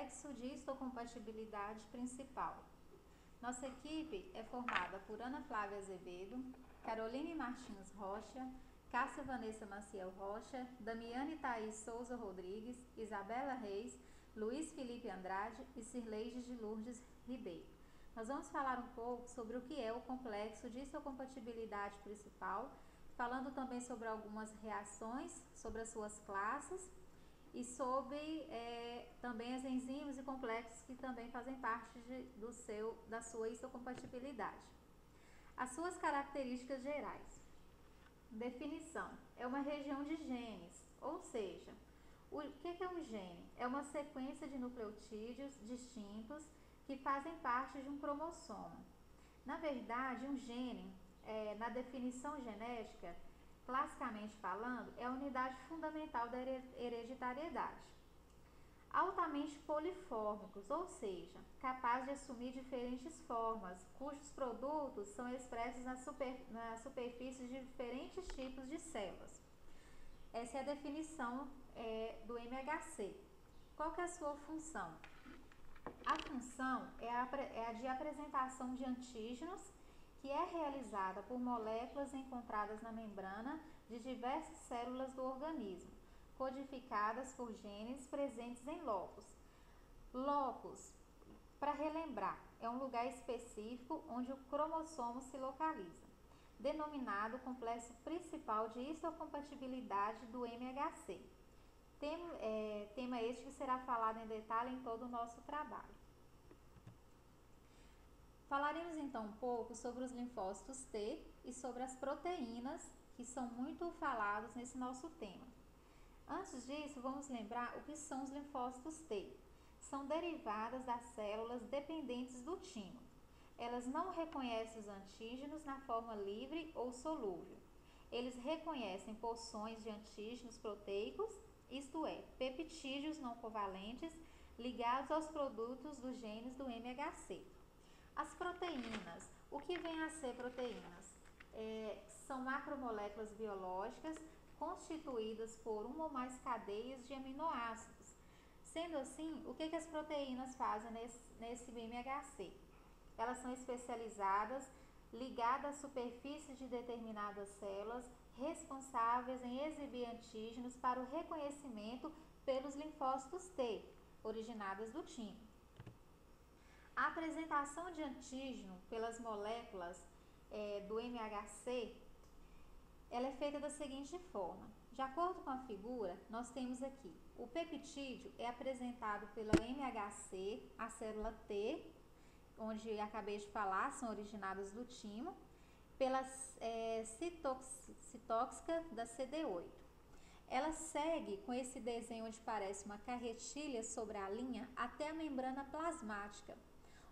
complexo de histocompatibilidade principal. Nossa equipe é formada por Ana Flávia Azevedo, Caroline Martins Rocha, Cássia Vanessa Maciel Rocha, Damiane Thaís Souza Rodrigues, Isabela Reis, Luiz Felipe Andrade e Cirleide de Lourdes Ribeiro. Nós vamos falar um pouco sobre o que é o complexo de histocompatibilidade principal, falando também sobre algumas reações, sobre as suas classes e sobre também as enzimas e complexos que também fazem parte da sua histocompatibilidade. As suas características gerais. Definição: é uma região de genes, ou seja, o que é um gene? É uma sequência de nucleotídeos distintos que fazem parte de um cromossomo. Na verdade, um gene, na definição genética, classicamente falando, é a unidade fundamental da hereditariedade. Altamente polifórmicos, ou seja, capaz de assumir diferentes formas, cujos produtos são expressos na superfície de diferentes tipos de células. Essa é a definição do MHC. Qual que é a sua função? A função é a de apresentação de antígenos, que é realizada por moléculas encontradas na membrana de diversas células do organismo, codificadas por genes presentes em locus. Locus, para relembrar, é um lugar específico onde o cromossomo se localiza, denominado complexo principal de histocompatibilidade do MHC. Tema este que será falado em detalhe em todo o nosso trabalho. Falaremos então um pouco sobre os linfócitos T e sobre as proteínas, que são muito falados nesse nosso tema. Antes disso, vamos lembrar o que são os linfócitos T. São derivadas das células dependentes do timo. Elas não reconhecem os antígenos na forma livre ou solúvel. Eles reconhecem porções de antígenos proteicos, isto é, peptídeos não covalentes ligados aos produtos dos genes do MHC. As proteínas. O que vem a ser proteínas? São macromoléculas biológicas constituídas por uma ou mais cadeias de aminoácidos. Sendo assim, o que as proteínas fazem nesse MHC? Elas são especializadas, ligadas à superfície de determinadas células, responsáveis em exibir antígenos para o reconhecimento pelos linfócitos T, originadas do timo. A apresentação de antígeno pelas moléculas do MHC, ela é feita da seguinte forma. De acordo com a figura, nós temos aqui, o peptídeo é apresentado pela MHC, a célula T, onde acabei de falar, são originadas do timo, pela citóxica da CD8. Ela segue com esse desenho onde parece uma carretilha sobre a linha até a membrana plasmática,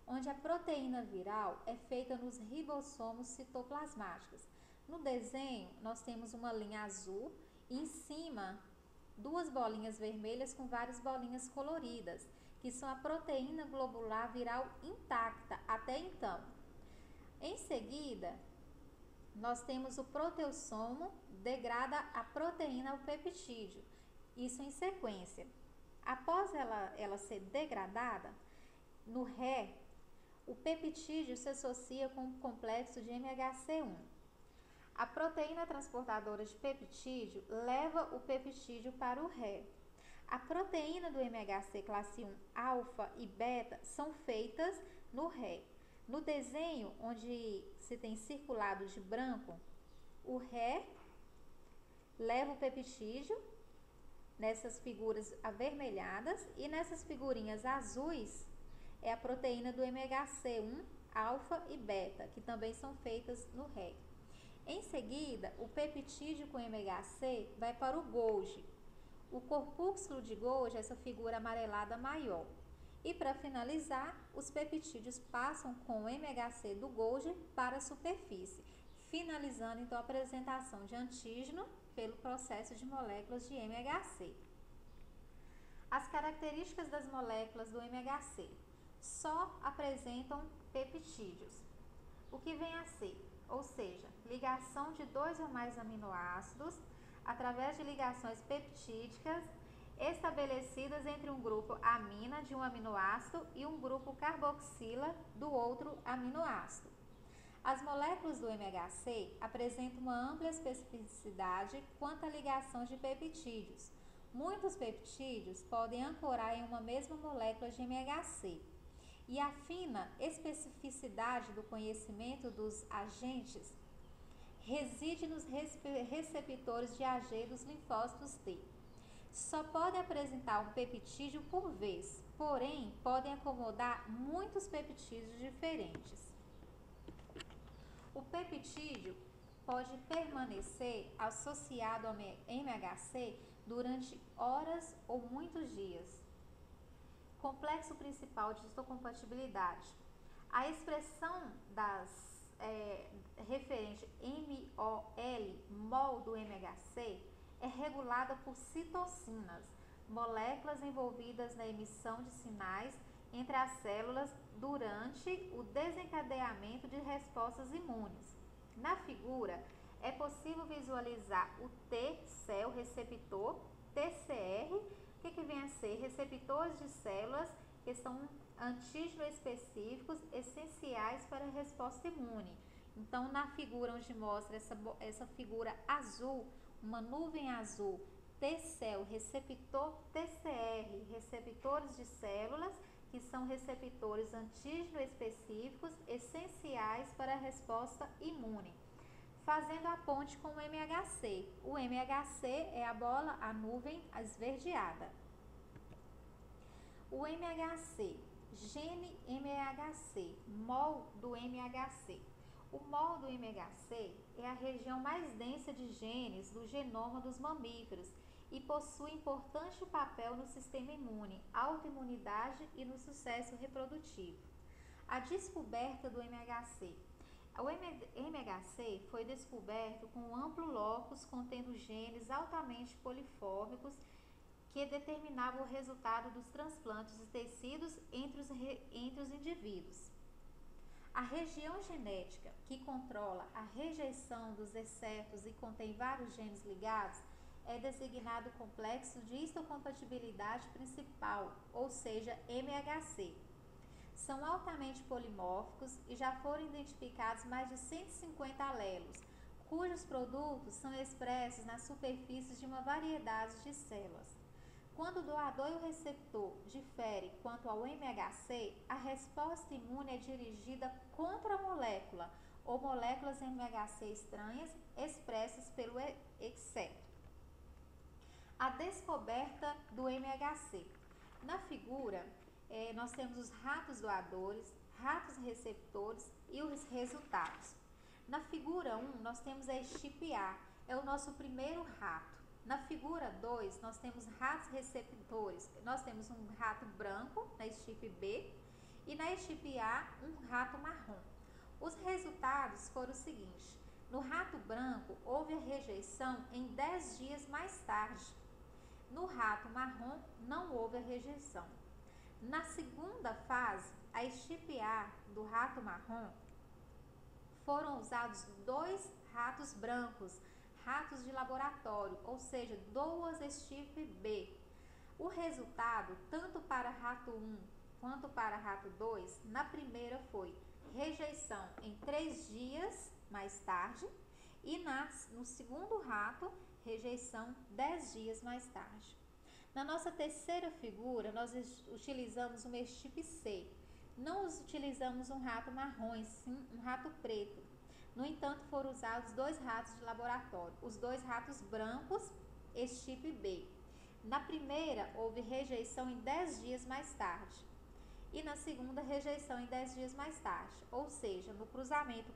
onde a proteína viral é feita nos ribossomos citoplasmáticos. No desenho, nós temos uma linha azul e em cima duas bolinhas vermelhas com várias bolinhas coloridas, que são a proteína globular viral intacta até então. Em seguida, nós temos o proteossomo, degrada a proteína ao peptídeo, isso em sequência. Após ela ser degradada, no ré, o peptídeo se associa com o complexo de MHC1. A proteína transportadora de peptídeo leva o peptídeo para o ré. A proteína do MHC classe 1 alfa e beta são feitas no ré. No desenho, onde se tem circulado de branco, o ré leva o peptídeo nessas figuras avermelhadas e nessas figurinhas azuis é a proteína do MHC1 alfa e beta, que também são feitas no ré. Em seguida, o peptídeo com MHC vai para o Golgi. O corpúsculo de Golgi é essa figura amarelada maior. E para finalizar, os peptídeos passam com o MHC do Golgi para a superfície, finalizando então a apresentação de antígeno pelo processo de moléculas de MHC. As características das moléculas do MHC só apresentam peptídeos. O que vem a ser? Ou seja, ligação de 2 ou mais aminoácidos através de ligações peptídicas estabelecidas entre um grupo amina de um aminoácido e um grupo carboxila do outro aminoácido. As moléculas do MHC apresentam uma ampla especificidade quanto à ligação de peptídeos. Muitos peptídeos podem ancorar em uma mesma molécula de MHC. E a fina especificidade do conhecimento dos agentes reside nos receptores de AG dos linfócitos T. Só podem apresentar um peptídeo por vez, porém podem acomodar muitos peptídeos diferentes. O peptídeo pode permanecer associado ao MHC durante horas ou muitos dias. Complexo principal de histocompatibilidade. A expressão referente mol do MHC, é regulada por citocinas, moléculas envolvidas na emissão de sinais entre as células durante o desencadeamento de respostas imunes. Na figura, é possível visualizar o T-cell receptor, TCR, que vem a ser receptores de células que são antígenos específicos essenciais para a resposta imune. Então, na figura onde mostra essa figura azul, uma nuvem azul, T-cell, receptor TCR, receptores de células que são receptores antígeno específicos essenciais para a resposta imune. Fazendo a ponte com o MHC. O MHC é a bola, a nuvem esverdeada. O MHC, gene MHC, mol do MHC. O mol do MHC é a região mais densa de genes do genoma dos mamíferos e possui importante papel no sistema imune, autoimunidade e no sucesso reprodutivo. A descoberta do MHC. O MHC foi descoberto com um amplo locus contendo genes altamente polifórmicos que determinavam o resultado dos transplantes de tecidos entre os indivíduos. A região genética que controla a rejeição dos excertos e contém vários genes ligados é designado complexo de histocompatibilidade principal, ou seja, MHC. São altamente polimórficos e já foram identificados mais de 150 alelos, cujos produtos são expressos nas superfícies de uma variedade de células. Quando o doador e o receptor diferem quanto ao MHC, a resposta imune é dirigida contra a molécula ou moléculas MHC estranhas expressas pelo excerto. A descoberta do MHC. Na figura, nós temos os ratos doadores, ratos receptores e os resultados. Na figura 1, nós temos a estipe A, é o nosso primeiro rato. Na figura 2, nós temos ratos receptores. Nós temos um rato branco na estipe B e na estipe A, um rato marrom. Os resultados foram os seguintes. No rato branco, houve a rejeição em 10 dias mais tarde. No rato marrom, não houve a rejeição. Na segunda fase, a estipe A do rato marrom, foram usados 2 ratos brancos, ratos de laboratório, ou seja, 2 estipe B. O resultado, tanto para rato 1 quanto para rato 2, na primeira foi rejeição em 3 dias mais tarde e no segundo rato, rejeição 10 dias mais tarde. Na nossa terceira figura, nós utilizamos uma estipe C. Não utilizamos um rato marrom, e sim um rato preto. No entanto, foram usados 2 ratos de laboratório, os 2 ratos brancos, estipe B. Na primeira, houve rejeição em 10 dias mais tarde. E na segunda, rejeição em 10 dias mais tarde. Ou seja, no cruzamento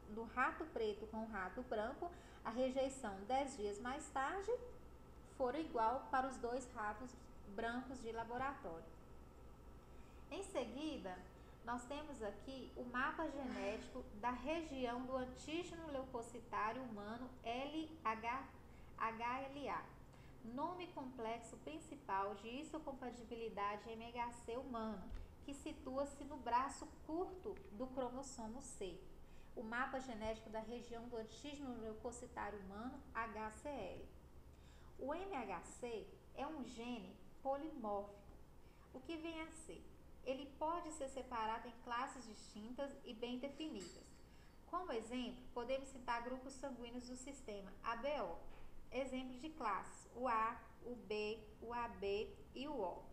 do rato preto com o rato branco, a rejeição 10 dias mais tarde foram igual para os 2 ratos brancos de laboratório. Em seguida, nós temos aqui o mapa genético da região do antígeno leucocitário humano LHLA, nome complexo principal de histocompatibilidade MHC humano, que situa-se no braço curto do cromossomo C. O mapa genético da região do antígeno leucocitário humano HCL. O MHC é um gene polimórfico. O que vem a ser? Ele pode ser separado em classes distintas e bem definidas. Como exemplo, podemos citar grupos sanguíneos do sistema ABO. Exemplos de classes: o A, o B, o AB e o O.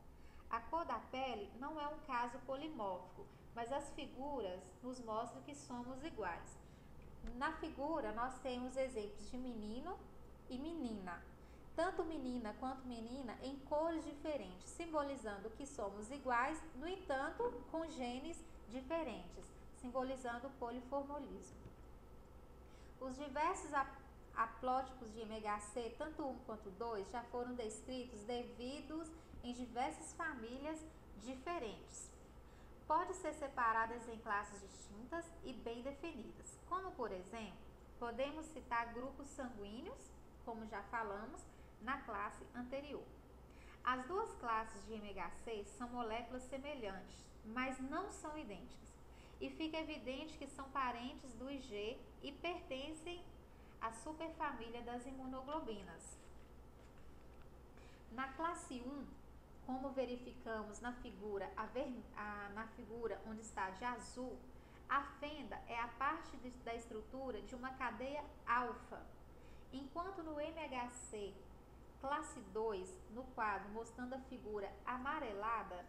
A cor da pele não é um caso polimórfico, mas as figuras nos mostram que somos iguais. Na figura, nós temos exemplos de menino e menina. Tanto menina quanto menina em cores diferentes, simbolizando que somos iguais, no entanto, com genes diferentes, simbolizando o poliformolismo. Os diversos haplótipos de MHC, tanto 1 quanto 2, já foram descritos devidos em diversas famílias diferentes. Pode ser separadas em classes distintas e bem definidas, como por exemplo, podemos citar grupos sanguíneos, como já falamos na classe anterior. As duas classes de MHC são moléculas semelhantes, mas não são idênticas, e fica evidente que são parentes do IG e pertencem à superfamília das imunoglobinas. Na classe 1, como verificamos na figura, na figura onde está de azul, a fenda é a parte da estrutura de uma cadeia alfa, enquanto no MHC classe 2, no quadro mostrando a figura amarelada,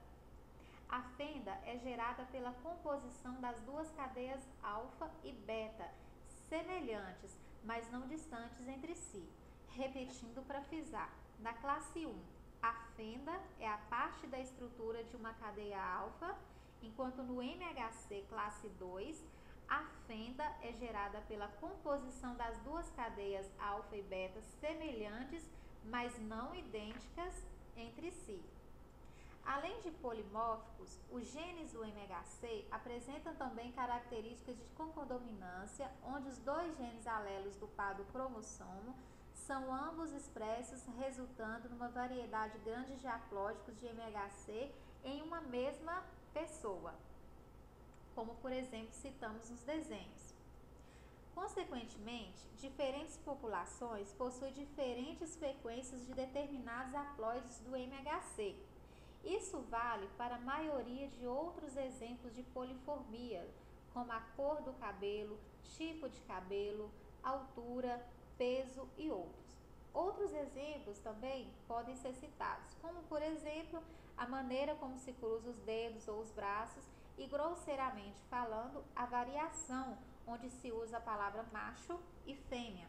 a fenda é gerada pela composição das duas cadeias alfa e beta, semelhantes, mas não distantes entre si. Repetindo para frisar, na classe 1, a fenda é a parte da estrutura de uma cadeia alfa, enquanto no MHC classe 2, a fenda é gerada pela composição das duas cadeias alfa e beta semelhantes, mas não idênticas entre si. Além de polimórficos, os genes do MHC apresentam também características de concodominância, onde os dois genes alelos do par do cromossomo são ambos expressos, resultando numa variedade grande de haplótipos de MHC em uma mesma pessoa, como por exemplo citamos nos desenhos. Consequentemente, diferentes populações possuem diferentes frequências de determinados haploides do MHC. Isso vale para a maioria de outros exemplos de poliformia, como a cor do cabelo, tipo de cabelo, altura, peso e outros. Outros exemplos também podem ser citados, como por exemplo, a maneira como se cruza os dedos ou os braços e, grosseiramente falando, a variação onde se usa a palavra macho e fêmea.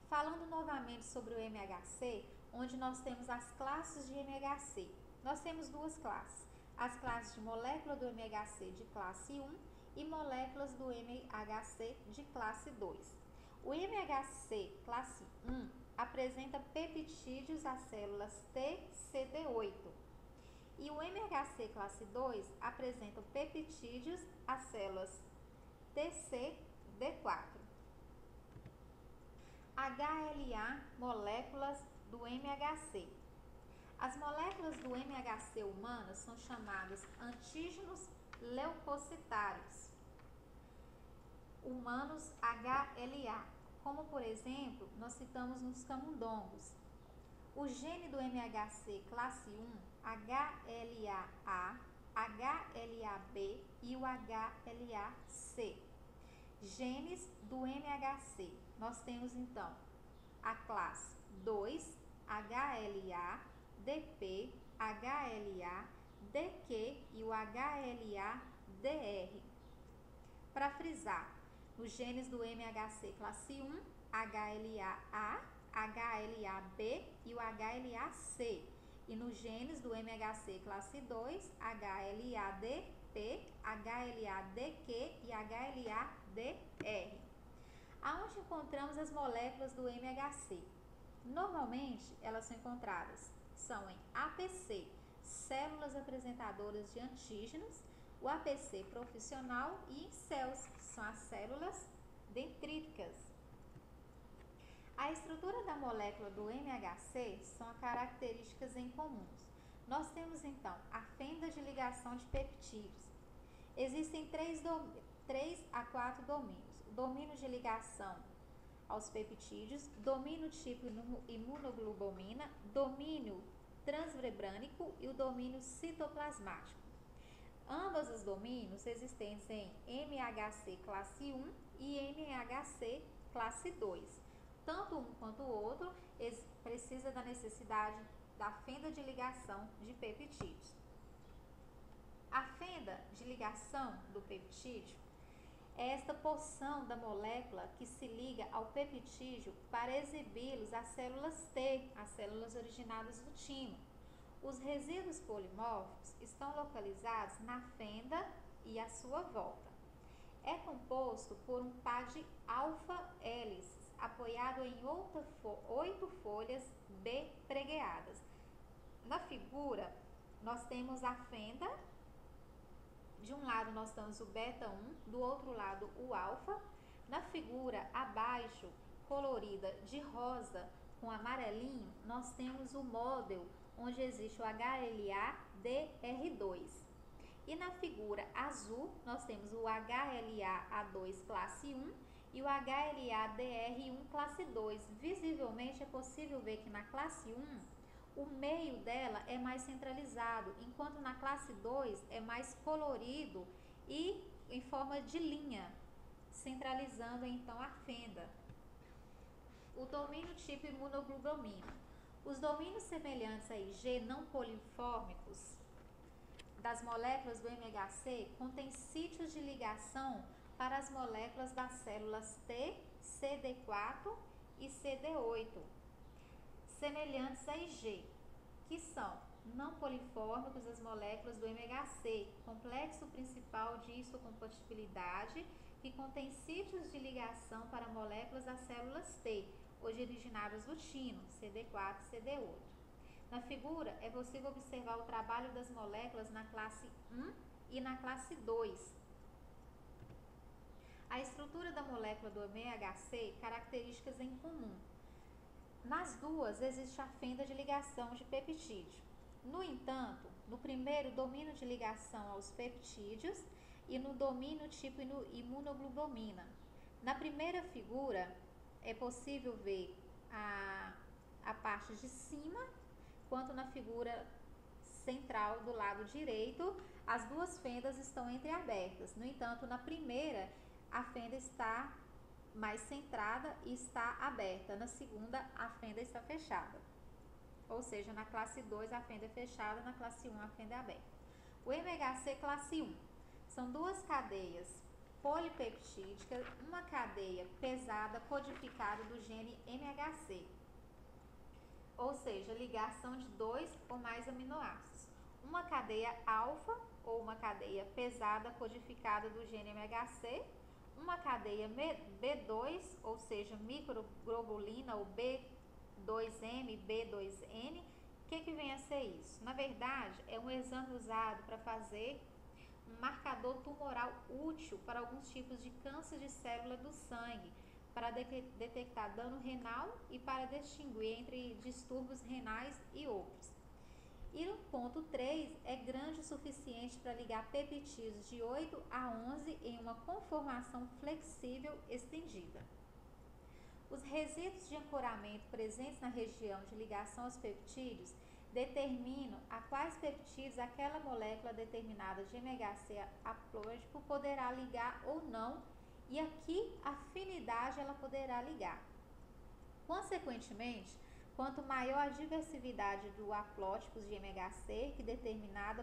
Falando novamente sobre o MHC, onde nós temos as classes de MHC. Nós temos duas classes, as classes de molécula do MHC de classe 1 e moléculas do MHC de classe 2. O MHC classe 1 apresenta peptídeos às células TCD8 e o MHC classe 2 apresenta peptídeos às células TCD4. HLA moléculas do MHC. As moléculas do MHC humanas são chamadas antígenos leucocitários humanos HLA, como por exemplo, nós citamos nos camundongos. O gene do MHC classe 1, HLA-A, HLA-B e o HLA-C. Genes do MHC. Nós temos então a classe 2, HLA, DP, HLA, DQ e o HLA-DR. Para frisar, nos genes do MHC classe 1, HLA-A, HLA-B e o HLA-C. E nos genes do MHC classe 2, HLA-DP, HLA-DQ e HLA-DR. Aonde encontramos as moléculas do MHC? Normalmente, elas são encontradas em APC, células apresentadoras de antígenos, o APC profissional e em céus, que são as células dendríticas. A estrutura da molécula do MHC são características em comuns. Nós temos então a fenda de ligação de peptídeos. Existem 3 a 4 domínios. O domínio de ligação aos peptídeos, domínio tipo imunoglobulina, domínio transmembrânico e o domínio citoplasmático. Ambos os domínios existentes em MHC classe 1 e MHC classe 2. Tanto um quanto o outro precisa da necessidade da fenda de ligação de peptídeos. A fenda de ligação do peptídeo é esta porção da molécula que se liga ao peptídeo para exibi-los às células T, as células originadas do timo. Os resíduos polimórficos estão localizados na fenda e à sua volta. É composto por um par de alfa-hélices, apoiado em 8 folhas B pregueadas. Na figura, nós temos a fenda. De um lado nós temos o beta 1, do outro lado o alfa. Na figura abaixo, colorida de rosa com amarelinho, nós temos o módulo onde existe o HLA-DR2. E na figura azul, nós temos o HLA-A2 classe 1 e o HLA-DR1 classe 2. Visivelmente é possível ver que na classe 1, o meio dela é mais centralizado, enquanto na classe 2 é mais colorido e em forma de linha, centralizando então a fenda. O domínio tipo imunoglobulina. Os domínios semelhantes a IG não poliformicos das moléculas do MHC contêm sítios de ligação para as moléculas das células T, CD4 e CD8, semelhantes a IG, que são não poliformicos das moléculas do MHC, complexo principal de histocompatibilidade, que contém sítios de ligação para moléculas das células T, hoje originadas do timo, CD4 e CD8. Na figura, é possível observar o trabalho das moléculas na classe 1 e na classe 2. A estrutura da molécula do MHC, características em comum. Nas duas, existe a fenda de ligação de peptídeo. No entanto, no primeiro, domínio de ligação aos peptídeos e no domínio tipo imunoglobulina. Na primeira figura, é possível ver a parte de cima, quanto na figura central do lado direito, as duas fendas estão entreabertas. No entanto, na primeira, a fenda está mais centrada e está aberta. Na segunda, a fenda está fechada. Ou seja, na classe 2 a fenda é fechada, na classe 1 a fenda é aberta. O MHC classe 1 são duas cadeias polipeptídicas, uma cadeia pesada codificada do gene MHC, ou seja, ligação de 2 ou mais aminoácidos. Uma cadeia alfa, ou uma cadeia pesada codificada do gene MHC, uma cadeia B2, ou seja, microglobulina ou B2M, B2N. O que vem a ser isso? Na verdade, é um exame usado para fazer um marcador tumoral útil para alguns tipos de câncer de célula do sangue, para detectar dano renal e para distinguir entre distúrbios renais e outros. E no ponto 3, é grande o suficiente para ligar peptídeos de 8 a 11 em uma conformação flexível estendida. Os resíduos de ancoramento presentes na região de ligação aos peptídeos determinam a quais peptídeos aquela molécula determinada de MHC haplóide poderá ligar ou não, e aqui a afinidade ela poderá ligar. Consequentemente, quanto maior a diversidade do haplótipos de MHC que determinada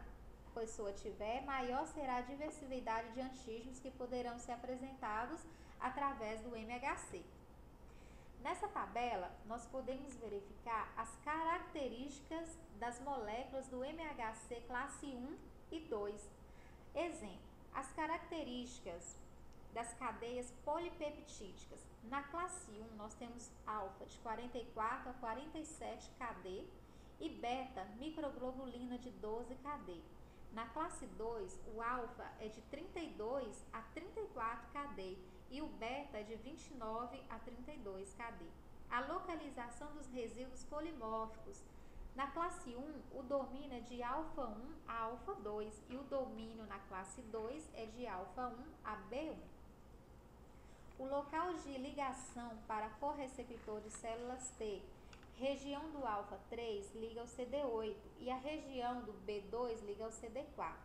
pessoa tiver, maior será a diversidade de antígenos que poderão ser apresentados através do MHC. Nessa tabela, nós podemos verificar as características das moléculas do MHC classe 1 e 2. Exemplo, as características das cadeias polipeptídicas. Na classe 1, nós temos alfa de 44 a 47 KD e beta, microglobulina de 12 KD. Na classe 2, o alfa é de 32 a 34 KD e o beta é de 29 a 32 KD. A localização dos resíduos polimórficos. Na classe 1, o domínio é de alfa 1 a alfa 2 e o domínio na classe 2 é de alfa 1 a B1. O local de ligação para correceptor de células T, região do alfa 3 liga ao CD8 e a região do B2 liga ao CD4.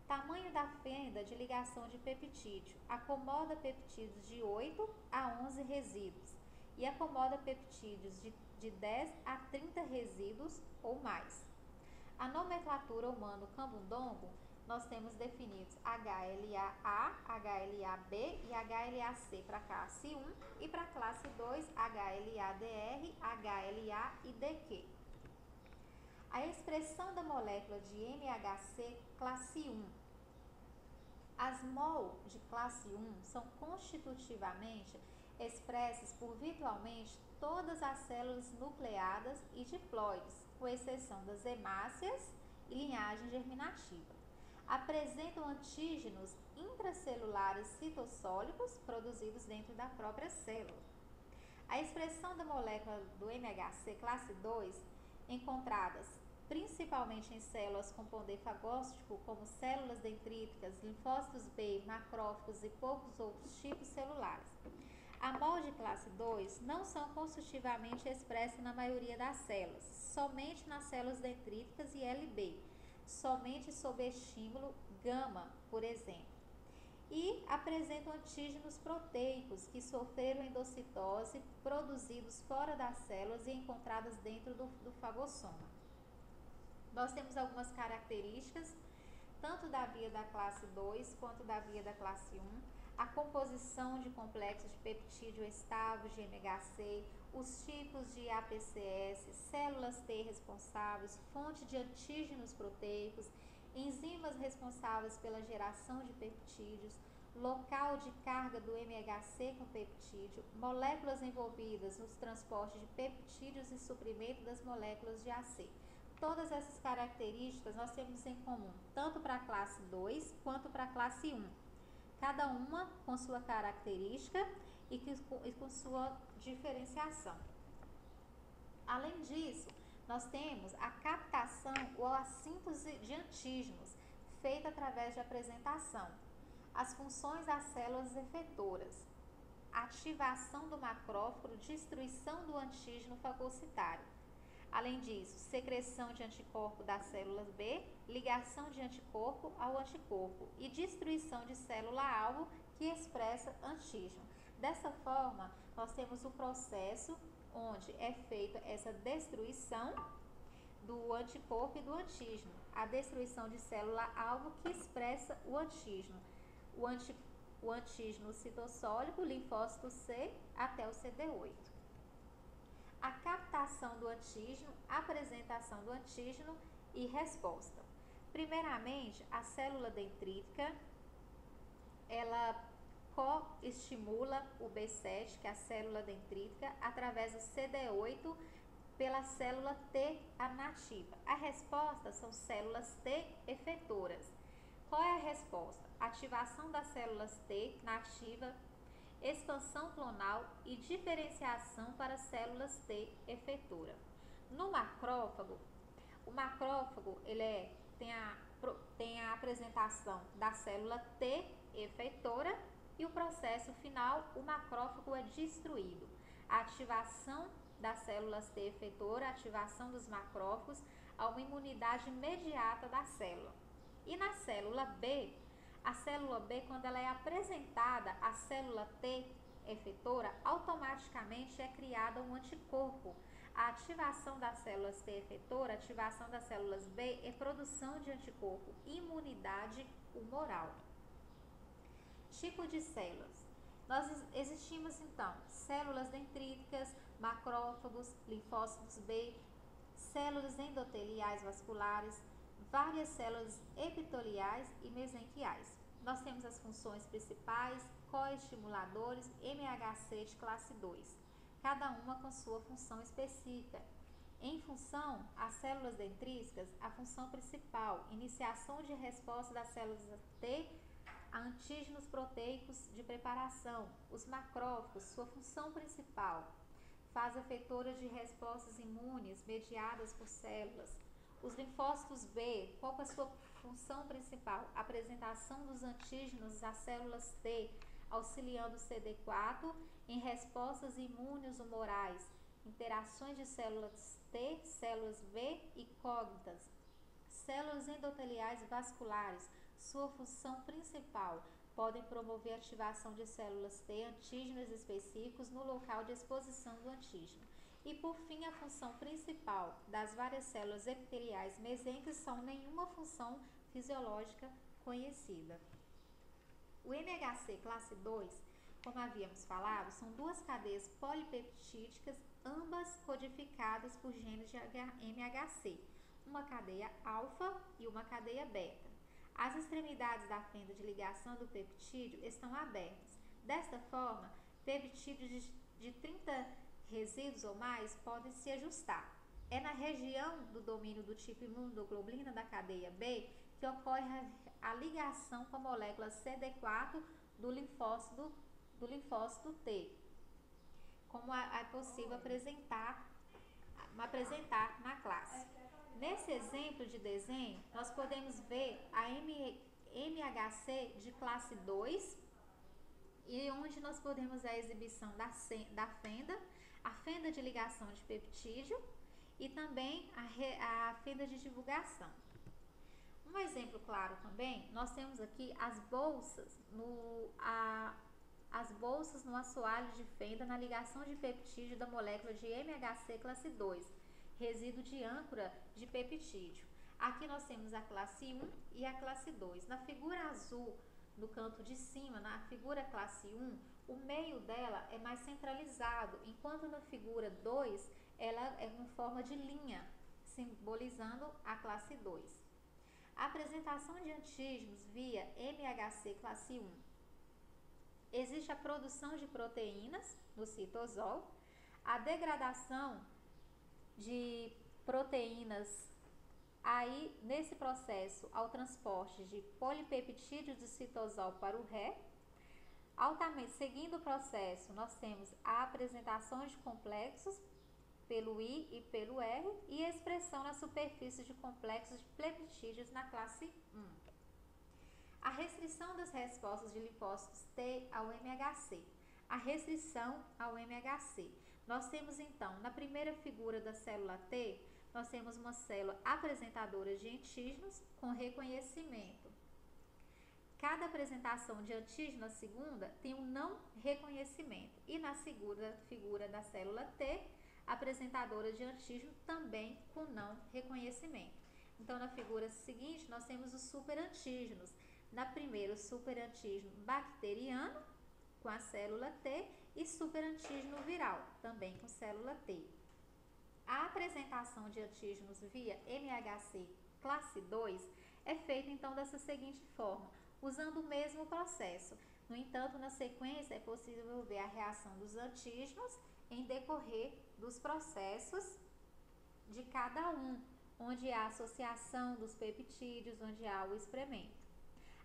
Tamanho da fenda de ligação de peptídeo. Acomoda peptídeos de 8 a 11 resíduos e acomoda peptídeos de 10 a 30 resíduos ou mais. A nomenclatura humano-camundongo, nós temos definidos HLA-A, HLA-B e HLA-C para a classe 1 e para a classe 2, HLA-DR, HLA e DQ. A expressão da molécula de MHC classe 1. As mol de classe 1 são constitutivamente expressas por virtualmente todas as células nucleadas e diploides, com exceção das hemácias e linhagem germinativa. Apresentam antígenos intracelulares citossólicos produzidos dentro da própria célula. A expressão da molécula do MHC classe 2, encontradas principalmente em células com poder fagócito, como células dendríticas, linfócitos B, macrófagos e poucos outros tipos celulares. A mol de classe 2 não são constitutivamente expressas na maioria das células, somente nas células dendríticas e LB, somente sob estímulo gama, por exemplo. E apresentam antígenos proteicos que sofreram endocitose, produzidos fora das células e encontrados dentro do fagossoma. Nós temos algumas características, tanto da via da classe 2 quanto da via da classe 1, a composição de complexos de peptídeo estável de MHC, os tipos de APCS, células T responsáveis, fonte de antígenos proteicos, enzimas responsáveis pela geração de peptídeos, local de carga do MHC com peptídeo, moléculas envolvidas nos transportes de peptídeos e suprimento das moléculas de AC. Todas essas características nós temos em comum, tanto para a classe 2 quanto para a classe 1. Cada uma com sua característica e com sua diferenciação. Além disso, nós temos a captação ou a síntese de antígenos, feita através de apresentação. As funções das células efetoras. Ativação do macrófago, destruição do antígeno fagocitário. Além disso, secreção de anticorpo das células B, ligação de anticorpo ao anticorpo e destruição de célula-alvo que expressa antígeno. Dessa forma, nós temos o processo onde é feita essa destruição do anticorpo e do antígeno, a destruição de célula-alvo que expressa o antígeno, o antígeno citossólico, linfócito C até o CD8. A captação do antígeno, apresentação do antígeno e resposta. Primeiramente, a célula dendrítica, ela coestimula o B7, que é a célula dendrítica, através do CD8 pela célula T nativa. A resposta são células T efetoras. Qual é a resposta? Ativação das células T nativa, expansão clonal e diferenciação para células T efetora. No macrófago, o macrófago tem a apresentação da célula T efetora e o processo final, o macrófago é destruído. A ativação das células T efetora, a ativação dos macrófagos, a uma imunidade imediata da célula. E na célula B, a célula B, quando ela é apresentada à célula T efetora, automaticamente é criada um anticorpo. A ativação das células T efetora, a ativação das células B é produção de anticorpo, imunidade humoral. Tipo de células. Nós existimos então células dendríticas, macrófagos, linfócitos B, células endoteliais vasculares, várias células epiteliais e mesenquiais. Nós temos as funções principais, coestimuladores, MHC de classe 2, cada uma com sua função específica. Em função, as células dendríticas, a função principal, iniciação de resposta das células T a antígenos proteicos de preparação. Os macrófagos, sua função principal, fase efetora de respostas imunes mediadas por células. Os linfócitos B, qual é a sua função principal? Apresentação dos antígenos às células T, auxiliando o CD4 em respostas imunohumorais, interações de células T, células B e cógnitas. Células endoteliais vasculares, sua função principal, podem promover a ativação de células T antígenos específicos no local de exposição do antígeno. E por fim, a função principal das várias células epiteliais mesênquicas são nenhuma função fisiológica conhecida. O MHC classe 2, como havíamos falado, são duas cadeias polipeptídicas, ambas codificadas por genes de MHC, uma cadeia alfa e uma cadeia beta. As extremidades da fenda de ligação do peptídeo estão abertas. Desta forma, peptídeos de 30 resíduos ou mais podem se ajustar. É na região do domínio do tipo imunoglobulina da cadeia B que ocorre a ligação com a molécula CD4 do linfócito T, como é possível apresentar na classe. Nesse exemplo de desenho, nós podemos ver a MHC de classe 2, e onde nós podemos ver a exibição da fenda, a fenda de ligação de peptídeo e também a fenda de divulgação. Um exemplo claro também, nós temos aqui as bolsas no assoalho de fenda na ligação de peptídeo da molécula de MHC classe 2, resíduo de âncora de peptídeo. Aqui nós temos a classe 1 e a classe 2. Na figura azul, no canto de cima, na figura classe 1, o meio dela é mais centralizado, enquanto na figura 2, ela é em forma de linha, simbolizando a classe 2. A apresentação de antígenos via MHC classe 1. Existe a produção de proteínas no citosol, a degradação de proteínas aí nesse processo ao transporte de polipeptídeos do citosol para o Ré. Seguindo o processo, nós temos a apresentação de complexos pelo I e pelo R e a expressão na superfície de complexos de peptídeos na classe 1. A restrição das respostas de linfócitos T ao MHC. A restrição ao MHC. Nós temos então, na primeira figura da célula T, nós temos uma célula apresentadora de antígenos com reconhecimento. Cada apresentação de antígeno na segunda tem um não reconhecimento. E na segunda figura da célula T, apresentadora de antígeno também com não reconhecimento. Então, na figura seguinte, nós temos os superantígenos. Na primeira, o superantígeno bacteriano, com a célula T, e superantígeno viral, também com célula T. A apresentação de antígenos via MHC classe 2 é feita, então, dessa seguinte forma, usando o mesmo processo. No entanto, na sequência, é possível ver a reação dos antígenos em decorrer dos processos de cada um, onde há associação dos peptídeos, onde há o excremento.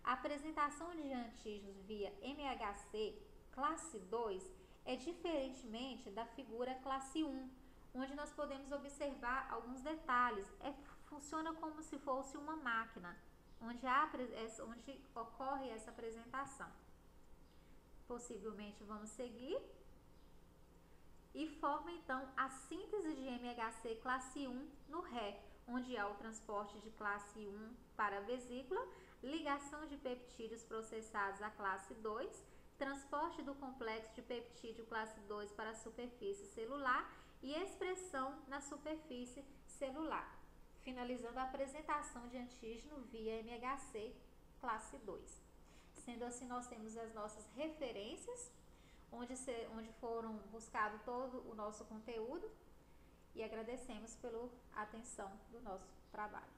A apresentação de antígenos via MHC classe 2 é diferentemente da figura classe 1, onde nós podemos observar alguns detalhes. Funciona como se fosse uma máquina, onde ocorre essa apresentação. Possivelmente vamos seguir. E forma então a síntese de MHC classe 1 no Ré, onde há o transporte de classe 1 para a vesícula, ligação de peptídeos processados à classe 2, transporte do complexo de peptídeo classe 2 para a superfície celular e expressão na superfície celular, finalizando a apresentação de antígeno via MHC classe 2. Sendo assim, nós temos as nossas referências, onde foram buscado todo o nosso conteúdo, e agradecemos pela atenção do nosso trabalho.